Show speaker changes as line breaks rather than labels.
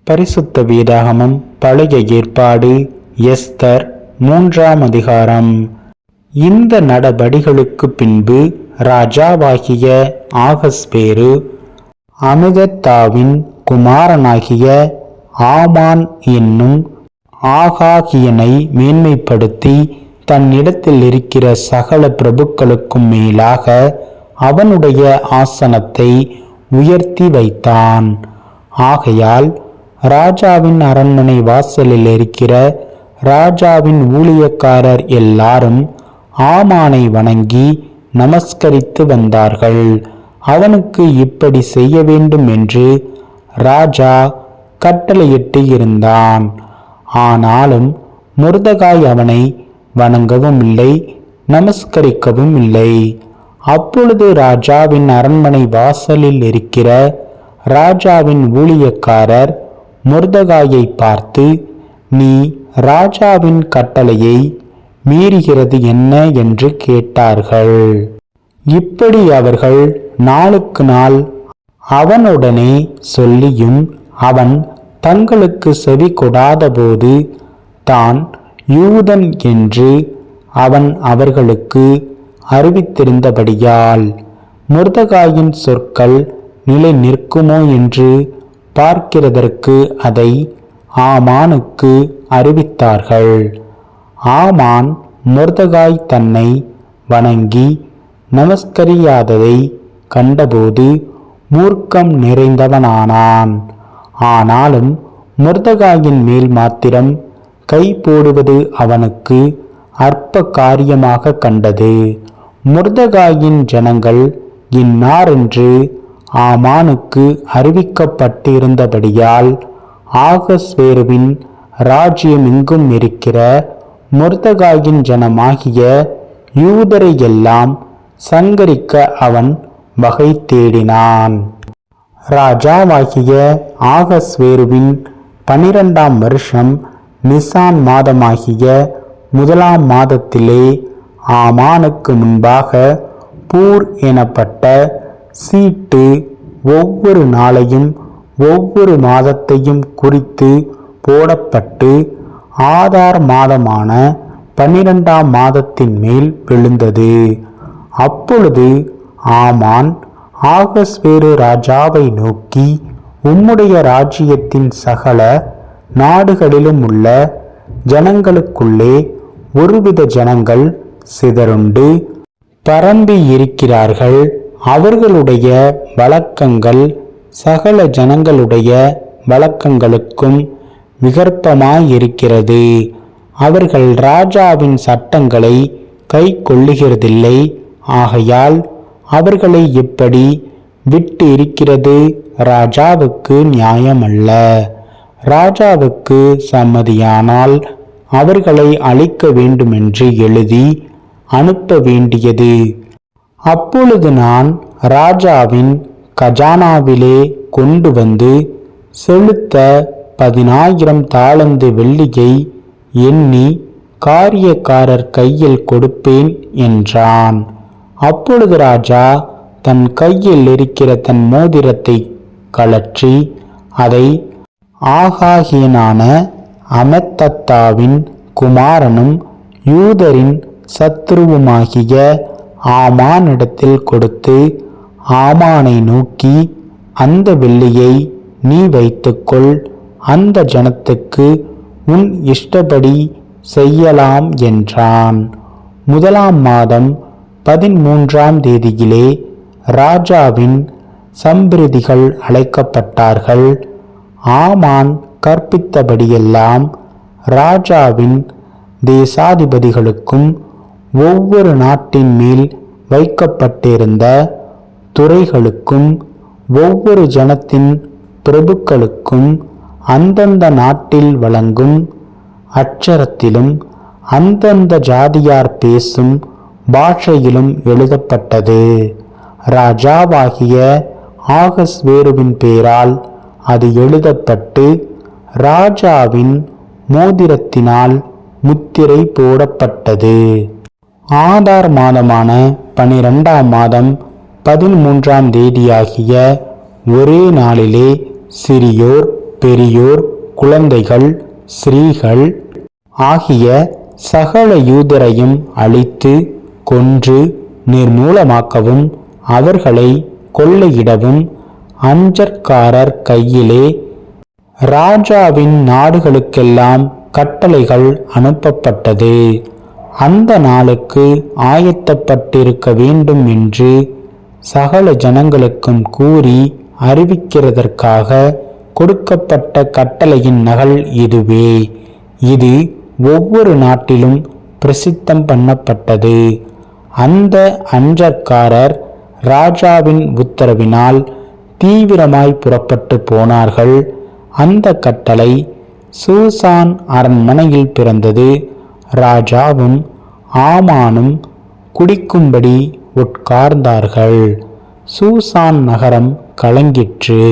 பரிசுத்த வேதாகமம் பழைய ஏற்பாடு எஸ்தர் 3ஆம் அதிகாரம். இந்த நடபடிகளுக்கு பின்பு ராஜாவாகிய ஆகஸ்வேரு அமிதத்தாவின் குமாரனாகிய ஆமான் என்னும் ஆகாகியனை மேன்மைப்படுத்தி தன்னிடத்தில் இருக்கிற சகல பிரபுக்களுக்கும் மேலாக அவனுடைய ஆசனத்தை உயர்த்தி வைத்தான். ஆகையால் ராஜாவின் அரண்மனை வாசலில் இருக்கிற ராஜாவின் ஊழியக்காரர் எல்லாரும் ஆமானை வணங்கி நமஸ்கரித்து வந்தார்கள். அவனுக்கு இப்படி செய்ய வேண்டும் என்று ராஜா கட்டளையிட்டு இருந்தான். ஆனாலும் மொர்தெகாய் அவனை வணங்கவும் இல்லை, நமஸ்கரிக்கவும் இல்லை. அப்பொழுது ராஜாவின் அரண்மனை வாசலில் இருக்கிற ராஜாவின் ஊழியக்காரர் மொர்தெகாயை பார்த்து, நீ ராஜாவின் கட்டளையை மீறுகிறது என்ன என்று கேட்டார்கள். இப்படி அவர்கள் நாளுக்கு நாள் அவனுடனே சொல்லியும் அவன் தங்களுக்கு செவி கொடாதபோது, தான் யூதன் என்று அவன் அவர்களுக்கு அறிவித்திருந்தபடியால் மொர்தெகாயின் சொற்கள் நிலை நிற்குமோ என்று பார்க்கிறதற்கு அதை ஆமானுக்கு அறிவித்தார்கள். ஆமான் மொர்தெகாய் தன்னை வணங்கி நமஸ்கரியாததை கண்டபோது மூர்க்கம் நிறைந்தவனானான். ஆனாலும் மொர்தெகாயின் மேல் மாத்திரம் கை போடுவது அவனுக்கு அற்ப காரியமாக கண்டது. மொர்தெகாயின் ஜனங்கள் இன்னாரென்று ஆமானுக்கு அறிவிக்கப்பட்டிருந்தபடியால் ஆகஸ்வேருவின் ராஜ்யம் எங்கும் இருக்கிற மொர்தெகாயின் ஜனமாகிய யூதரை எல்லாம் சங்கரிக்க அவன் வகை தேடினான். ராஜாவாகிய ஆகஸ்வேருவின் 12ஆம் வருஷம் நிசான் மாதமாகிய 1ஆம் மாதத்திலே ஆமானுக்கு முன்பாக பூர் எனப்பட்ட சீட்டு ஒவ்வொரு நாளையும் ஒவ்வொரு மாதத்தையும் குறித்து போடப்பட்டு ஆதார் மாதமான 12ஆம் மாதத்தின் மேல் விழுந்தது. அப்பொழுது ஆமான் ஆகஸ்வேரு ராஜாவை நோக்கி, உம்முடைய ராஜ்யத்தின் சகல நாடுகளிலும் உள்ள ஜனங்களுக்குள்ளே ஒருவித ஜனங்கள் சிதறுண்டு பரம்பி இருக்கிறார்கள். அவர்களுடைய வழக்கங்கள் சகல ஜனங்களுடைய வழக்கங்களுக்கும் விகற்பமாயிருக்கிறது. அவர்கள் ராஜாவின் சட்டங்களை கை கொள்ளுகிறதில்லை. ஆகையால் அவர்களை இப்படி விட்டு இருக்கிறது ராஜாவுக்கு நியாயமல்ல. ராஜாவுக்கு சம்மதியானால் அவர்களை அழிக்க வேண்டுமென்று எழுதி அனுப்ப வேண்டியது. அப்பொழுது நான் ராஜாவின் கஜானாவிலே கொண்டு வந்து செலுத்த 10,000 தாலந்து வெள்ளியை எண்ணி காரியக்காரர் கையில் கொடுப்பேன் என்றான். அப்பொழுது ராஜா தன் கையில் இருக்கிற தன் மோதிரத்தை கழற்றி அதை ஆகாகியனான அமெத்தத்தாவின் குமாரனும் யூதரின் சத்ருவுமாகிய ஆமானிடத்தில் கொடுத்து, ஆமானை நோக்கி, அந்த வெள்ளியை நீ வைத்துக்கொள், அந்த ஜனத்துக்கு உன் இஷ்டப்படி செய்யலாம் என்றான். 1ஆம் மாதம் 13ஆம் தேதியிலே ராஜாவின் சம்பிரதிகள் அழைக்கப்பட்டார்கள். ஆமான் கற்பித்தபடியெல்லாம் ராஜாவின் தேசாதிபதிகளுக்கும் ஒவ்வொரு நாட்டின் மேல் வைக்கப்பட்டிருந்த துறைகளுக்கும் ஒவ்வொரு ஜனத்தின் பிரபுக்களுக்கும் அந்தந்த நாட்டில் வழங்கும் அட்சரத்திலும் அந்தந்த ஜாதியார் பேசும் பாஷையிலும் எழுதப்பட்டது. ராஜாவாகிய ஆகஸ்வேருவின் பேரால் அது எழுதப்பட்டு ராஜாவின் மோதிரத்தினால் முத்திரை போடப்பட்டது. ஆதார் மாதமான 12ஆம் மாதம் 13ஆம் தேதியாகிய ஒரே நாளிலே சிறியோர் பெரியோர், குழந்தைகள், ஸ்திரீகள் ஆகிய சகல யூதரையும் அழித்து கொன்று நிர்மூலமாக்கவும் அவர்களை கொள்ளையிடவும் அஞ்சற்காரர் கையிலே ராஜாவின் நாடுகளுக்கெல்லாம் கட்டளைகள் அனுப்பப்பட்டது. அந்த நாளுக்கு ஆயத்தப்பட்டிருக்க வேண்டும் என்று சகல ஜனங்களுக்கும் கூறி அறிவிக்கிறதற்காக கொடுக்கப்பட்ட கட்டளையின் நகல் இதுவே. இது ஒவ்வொரு நாட்டிலும் பிரசித்தம் பண்ணப்பட்டது. அந்த அஞ்சற்காரர் ராஜாவின் உத்தரவினால் தீவிரமாய் புறப்பட்டு போனார்கள். அந்த கட்டளை சூசான் அரண்மனையில் பிறந்தது. ராஜாவும் ஆமானும் குடிக்கும்படி உட்கார்ந்தார்கள். சூசான் நகரம் கலங்கிற்று.